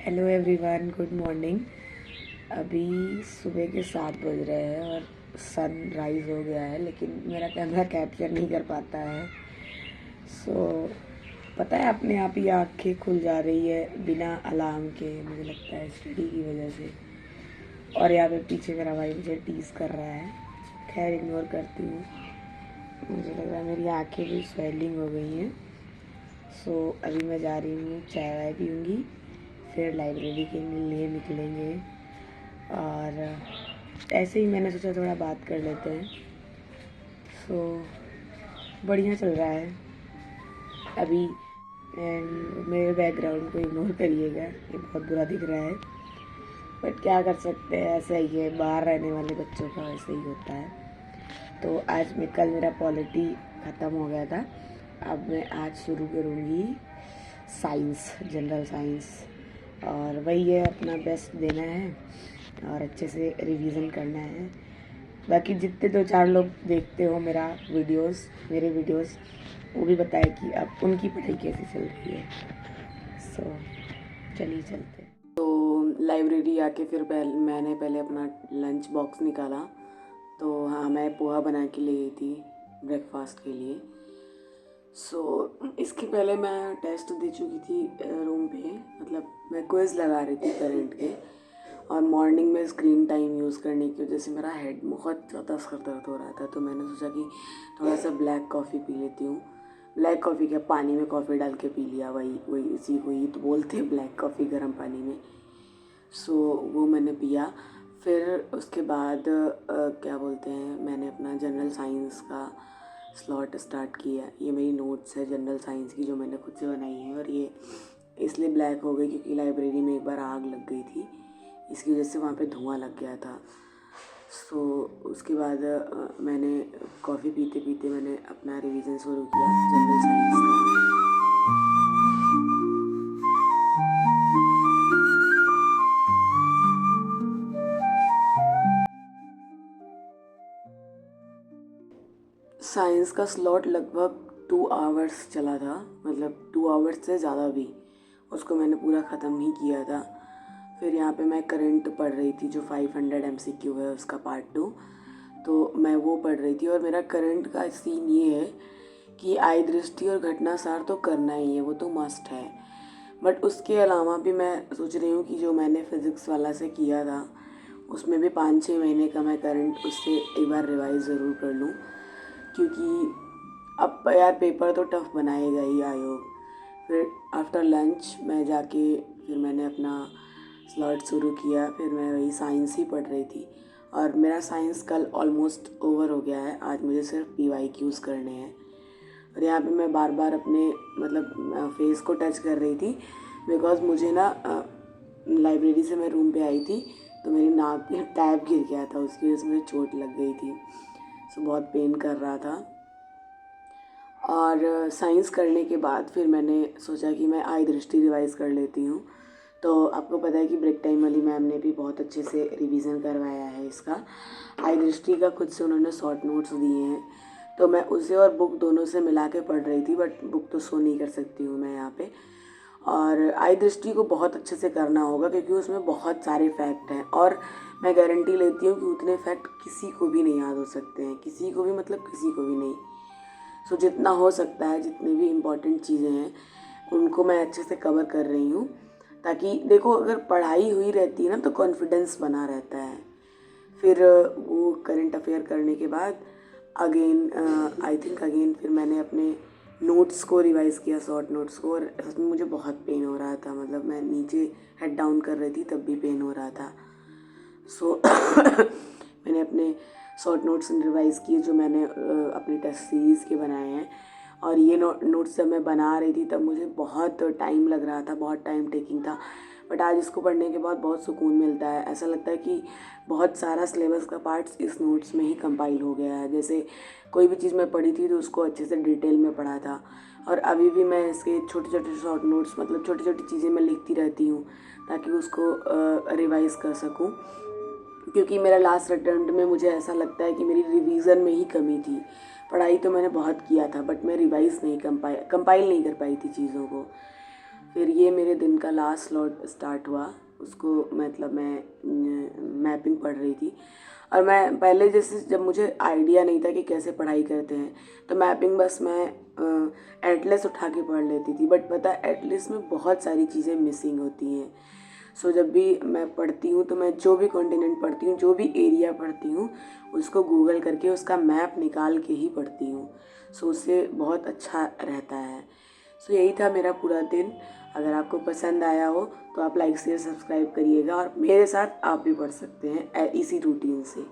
Hello everyone, good morning. अभी सुबह के 7 बज रहे हैं और सन राइज़ हो गया है, लेकिन मेरा कैमरा कैप्चर नहीं कर पाता है। पता है अपने आप ही आँखें खुल जा रही है बिना अलार्म के, मुझे लगता है स्टडी की वजह से। और यहाँ पे पीछे मेरा भाई मुझे टीज़ कर रहा है। खैर इग्नोर करती हूँ। मुझे लग रहा है मेरी आँखें भी स्वेलिंग हो गई हैं। अभी मैं जा रही हूँ, चाय वाय पीऊँगी, फिर लाइब्रेरी के लिए निकलेंगे। और ऐसे ही मैंने सोचा थोड़ा बात कर लेते हैं। बढ़िया चल रहा है अभी। एंड मेरे बैकग्राउंड को इग्नोर करिएगा, ये बहुत बुरा दिख रहा है, बट क्या कर सकते हैं, ऐसा ही है, बाहर रहने वाले बच्चों का ऐसे ही होता है। तो कल मेरा पॉलिटी ख़त्म हो गया था। अब मैं आज शुरू करूँगी साइंस, जनरल साइंस, और वही है, अपना बेस्ट देना है और अच्छे से रिवीजन करना है। बाकी जितने 2-4 लोग देखते हो मेरे वीडियोस, वो भी बताए कि अब उनकी पढ़ाई कैसी चल रही है। चलिए चलते। तो लाइब्रेरी आके फिर मैंने पहले अपना लंच बॉक्स निकाला। तो हाँ, मैं पोहा बना के ले गई थी ब्रेकफास्ट के लिए। इसके पहले मैं टेस्ट दे चुकी थी रूम पे, मतलब मैं क्विज़ लगा रही थी करंट के। और मॉर्निंग में स्क्रीन टाइम यूज़ करने की वजह से मेरा हेड बहुत ज़्यादा सर दर्द हो रहा था। तो मैंने सोचा कि थोड़ा सा ब्लैक कॉफ़ी पी लेती हूँ। ब्लैक कॉफ़ी क्या, पानी में कॉफ़ी डाल के पी लिया, इसी को ही तो बोलते हैं ब्लैक कॉफ़ी, गर्म पानी में। वो मैंने पिया। फिर उसके बाद क्या बोलते हैं, मैंने अपना जनरल साइंस का स्लॉट स्टार्ट किया। ये मेरी नोट्स है जनरल साइंस की, जो मैंने खुद से बनाई है। और ये इसलिए ब्लैक हो गई क्योंकि लाइब्रेरी में एक बार आग लग गई थी, इसकी वजह से वहाँ पे धुआं लग गया था। उसके बाद मैंने कॉफ़ी पीते पीते मैंने अपना रिवीजन शुरू किया जनरल साइंस का। साइंस का स्लॉट लगभग 2 आवर्स चला था, मतलब 2 आवर्स से ज़्यादा भी। उसको मैंने पूरा ख़त्म ही किया था। फिर यहाँ पे मैं करंट पढ़ रही थी, जो 500 MCQ है उसका पार्ट 2, तो मैं वो पढ़ रही थी। और मेरा करंट का सीन ये है कि आय दृष्टि और घटना सार तो करना ही है, वो तो मस्ट है। बट उसके अलावा भी मैं सोच रही हूँ कि जो मैंने फ़िज़िक्स वाला से किया था, उसमें भी 5-6 महीने का मैं करंट उससे एक बार रिवाइज़ ज़रूर कर लूँ, क्योंकि अब यार पेपर तो टफ बनाएगा ही आयोग। फिर आफ्टर लंच मैं जाके फिर मैंने अपना स्लॉट शुरू किया। फिर मैं वही साइंस ही पढ़ रही थी। और मेरा साइंस कल ऑलमोस्ट ओवर हो गया है। आज मुझे सिर्फ PYQs करने हैं। और यहाँ पे मैं बार बार अपने मतलब फेस को टच कर रही थी, बिकॉज मुझे ना लाइब्रेरी से मैं रूम पे आई थी, तो मेरी नाक पे टैब गिर गया था, उसकी वजह से मुझे चोट लग गई थी। बहुत पेन कर रहा था। और साइंस करने के बाद फिर मैंने सोचा कि मैं आय दृष्टि रिवाइज़ कर लेती हूँ। तो आपको पता है कि ब्रेक टाइम वाली मैम ने भी बहुत अच्छे से रिवीजन करवाया है इसका। आय दृष्टि का खुद से उन्होंने शॉर्ट नोट्स दिए हैं, तो मैं उसे और बुक दोनों से मिला के पढ़ रही थी। बट बुक तो शो नहीं कर सकती हूँ मैं यहाँ पे। और आय दृष्टि को बहुत अच्छे से करना होगा, क्योंकि उसमें बहुत सारे फैक्ट हैं, और मैं गारंटी लेती हूँ कि उतने फैक्ट किसी को भी नहीं याद हो सकते हैं, किसी को भी, मतलब किसी को भी नहीं। जितना हो सकता है, जितनी भी इम्पॉर्टेंट चीज़ें हैं उनको मैं अच्छे से कवर कर रही हूँ, ताकि देखो अगर पढ़ाई हुई रहती है ना तो कॉन्फिडेंस बना रहता है। फिर वो करंट अफेयर करने के बाद अगेन फिर मैंने अपने नोट्स को रिवाइज़ किया, शॉर्ट नोट्स को। और सच में मुझे बहुत पेन हो रहा था, मतलब मैं नीचे हेड डाउन कर रही थी तब भी पेन हो रहा था। मैंने अपने शॉर्ट नोट्स रिवाइज़ किए, जो मैंने अपने टेस्ट सीरीज़ के बनाए हैं। और ये नोट्स जब मैं बना रही थी तब मुझे बहुत टाइम लग रहा था, बहुत टाइम टेकिंग था। बट आज इसको पढ़ने के बाद बहुत सुकून मिलता है। ऐसा लगता है कि बहुत सारा सिलेबस का पार्ट्स इस नोट्स में ही कंपाइल हो गया है। जैसे कोई भी चीज़ मैं पढ़ी थी तो उसको अच्छे से डिटेल में पढ़ा था, और अभी भी मैं इसके छोटे छोटे शॉर्ट नोट्स, मतलब छोटी छोटी चीज़ें मैं लिखती रहती हूँ ताकि उसको रिवाइज़ कर सकूँ। क्योंकि मेरा लास्ट अटेम्प्ट में मुझे ऐसा लगता है कि मेरी रिवीजन में ही कमी थी। पढ़ाई तो मैंने बहुत किया था बट मैं रिवाइज़ नहीं कंपाइल नहीं कर पाई थी चीज़ों को। फिर ये मेरे दिन का लास्ट स्लॉट स्टार्ट हुआ, उसको मतलब मैं मैपिंग पढ़ रही थी। और मैं पहले जैसे जब मुझे आइडिया नहीं था कि कैसे पढ़ाई करते हैं तो मैपिंग बस मैं एटलस उठा के पढ़ लेती थी। बट पता है एटलस में बहुत सारी चीज़ें मिसिंग होती हैं। सो जब भी मैं पढ़ती हूँ तो मैं जो भी कॉन्टिनेंट पढ़ती हूँ, जो भी एरिया पढ़ती हूँ, उसको गूगल करके उसका मैप निकाल के ही पढ़ती हूँ। सो उससे बहुत अच्छा रहता है। सो यही था मेरा पूरा दिन। अगर आपको पसंद आया हो तो आप लाइक शेयर सब्सक्राइब करिएगा, और मेरे साथ आप भी पढ़ सकते हैं इसी रूटीन से।